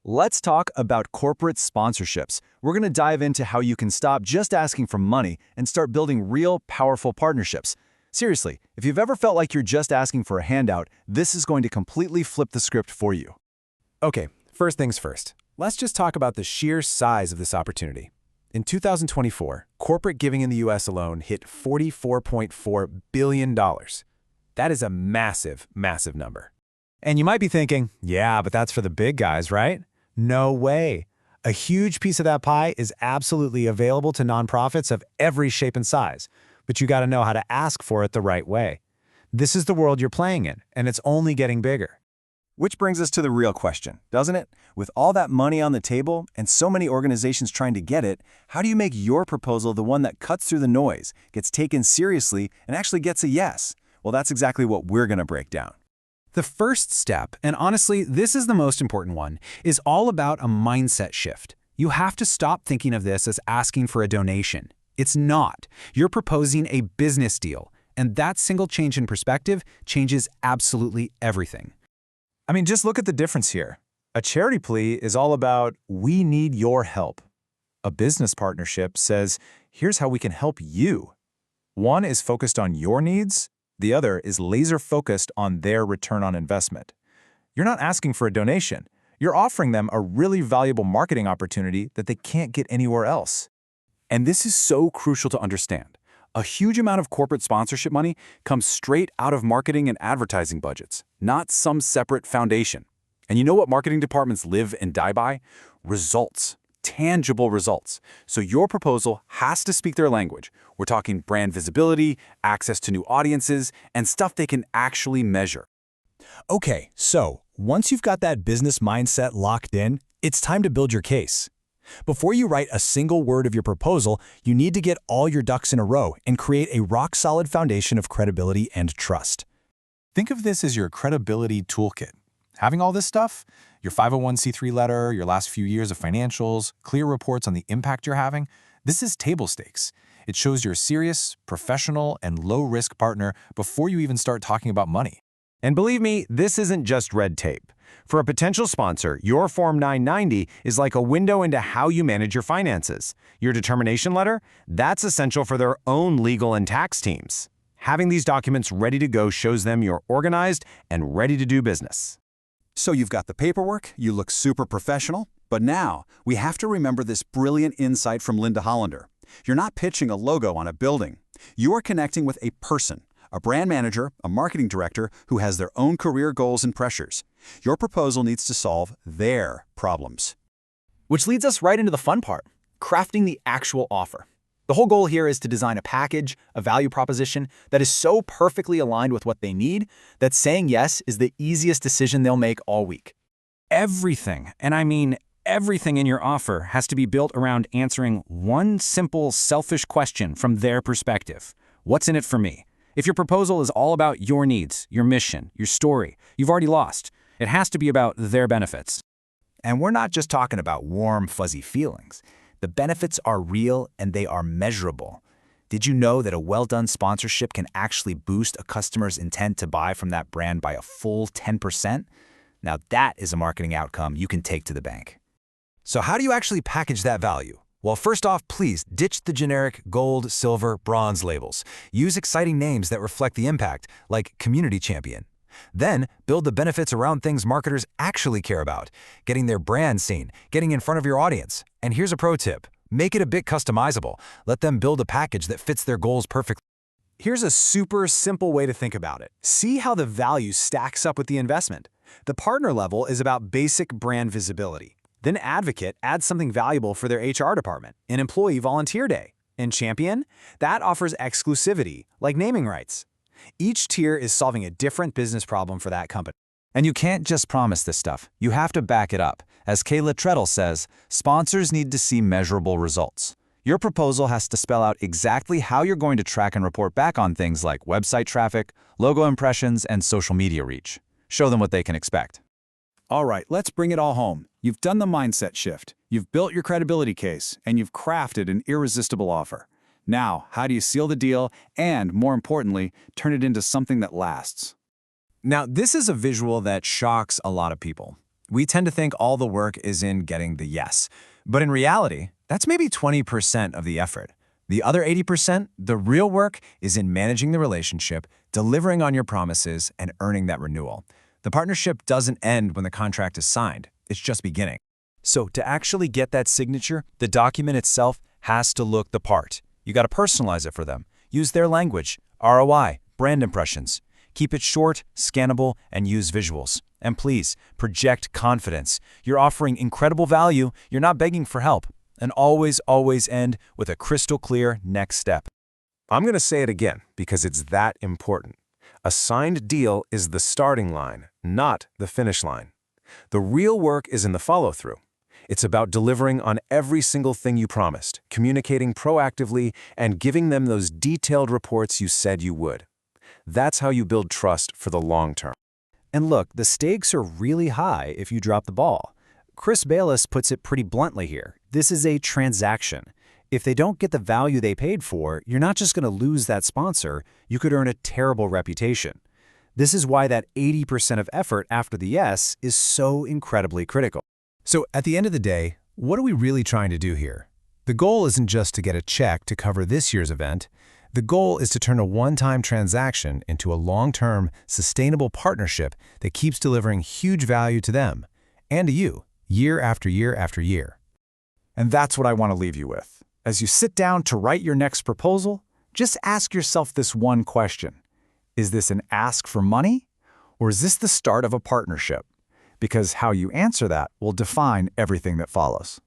Let's talk about corporate sponsorships. We're going to dive into how you can stop just asking for money and start building real, powerful partnerships. Seriously, if you've ever felt like you're just asking for a handout, this is going to completely flip the script for you. Okay, first things first. Let's just talk about the sheer size of this opportunity. In 2024, corporate giving in the US alone hit $44.4 billion. That is a massive, massive number. And you might be thinking, yeah, but that's for the big guys, right? No way. A huge piece of that pie is absolutely available to nonprofits of every shape and size, but you got to know how to ask for it the right way. This is the world you're playing in, and it's only getting bigger. Which brings us to the real question, doesn't it? With all that money on the table and so many organizations trying to get it, how do you make your proposal the one that cuts through the noise, gets taken seriously, and actually gets a yes? Well, that's exactly what we're going to break down. The first step, and honestly, this is the most important one, is all about a mindset shift. You have to stop thinking of this as asking for a donation. It's not. You're proposing a business deal, and that single change in perspective changes absolutely everything. I mean, just look at the difference here. A charity plea is all about, we need your help. A business partnership says, here's how we can help you. One is focused on your needs. The other is laser-focused on their return on investment. You're not asking for a donation. You're offering them a really valuable marketing opportunity that they can't get anywhere else. And this is so crucial to understand. A huge amount of corporate sponsorship money comes straight out of marketing and advertising budgets, not some separate foundation. And you know what marketing departments live and die by? Results. Tangible results. So your proposal has to speak their language. We're talking brand visibility, access to new audiences, and stuff they can actually measure. Okay, so once you've got that business mindset locked in, it's time to build your case. Before you write a single word of your proposal, you need to get all your ducks in a row and create a rock-solid foundation of credibility and trust. Think of this as your credibility toolkit. Having all this stuff, your 501c3 letter, your last few years of financials, clear reports on the impact you're having, this is table stakes. It shows you're a serious, professional, and low-risk partner before you even start talking about money. And believe me, this isn't just red tape. For a potential sponsor, your Form 990 is like a window into how you manage your finances. Your determination letter? That's essential for their own legal and tax teams. Having these documents ready to go shows them you're organized and ready to do business. So you've got the paperwork, you look super professional, but now we have to remember this brilliant insight from Linda Hollander. You're not pitching a logo on a building. You are connecting with a person, a brand manager, a marketing director who has their own career goals and pressures. Your proposal needs to solve their problems. Which leads us right into the fun part, crafting the actual offer. The whole goal here is to design a package, a value proposition that is so perfectly aligned with what they need that saying yes is the easiest decision they'll make all week. Everything, and I mean everything in your offer has to be built around answering one simple, selfish question from their perspective. What's in it for me? If your proposal is all about your needs, your mission, your story, you've already lost. It has to be about their benefits. And we're not just talking about warm, fuzzy feelings. The benefits are real and they are measurable. Did you know that a well-done sponsorship can actually boost a customer's intent to buy from that brand by a full 10%? Now that is a marketing outcome you can take to the bank. So how do you actually package that value? Well, first off, please ditch the generic gold, silver, bronze labels. Use exciting names that reflect the impact, like Community Champion. Then, build the benefits around things marketers actually care about, getting their brand seen, getting in front of your audience. And here's a pro tip. Make it a bit customizable. Let them build a package that fits their goals perfectly. Here's a super simple way to think about it. See how the value stacks up with the investment. The partner level is about basic brand visibility. Then Advocate adds something valuable for their HR department, an employee volunteer day. And Champion, that offers exclusivity, like naming rights. Each tier is solving a different business problem for that company. And you can't just promise this stuff. You have to back it up. As Kayla Treadle says, sponsors need to see measurable results. Your proposal has to spell out exactly how you're going to track and report back on things like website traffic, logo impressions, and social media reach. Show them what they can expect. All right, let's bring it all home. You've done the mindset shift, you've built your credibility case, and you've crafted an irresistible offer. Now, how do you seal the deal and, more importantly, turn it into something that lasts? Now, this is a visual that shocks a lot of people. We tend to think all the work is in getting the yes. But in reality, that's maybe 20% of the effort. The other 80%, the real work, is in managing the relationship, delivering on your promises, and earning that renewal. The partnership doesn't end when the contract is signed. It's just beginning. So to actually get that signature, the document itself has to look the part. You got to personalize it for them. Use their language, ROI, brand impressions. Keep it short, scannable, and use visuals. And please, project confidence. You're offering incredible value. You're not begging for help. And always, always end with a crystal clear next step. I'm going to say it again because it's that important. A signed deal is the starting line, not the finish line. The real work is in the follow-through. It's about delivering on every single thing you promised, communicating proactively, and giving them those detailed reports you said you would. That's how you build trust for the long term. And look, the stakes are really high if you drop the ball. Chris Bayless puts it pretty bluntly here. This is a transaction. If they don't get the value they paid for, you're not just going to lose that sponsor, you could earn a terrible reputation. This is why that 80% of effort after the yes is so incredibly critical. So at the end of the day, what are we really trying to do here? The goal isn't just to get a check to cover this year's event. The goal is to turn a one-time transaction into a long-term, sustainable partnership that keeps delivering huge value to them and to you, year after year after year. And that's what I want to leave you with. As you sit down to write your next proposal, just ask yourself this one question. Is this an ask for money, or is this the start of a partnership? Because how you answer that will define everything that follows.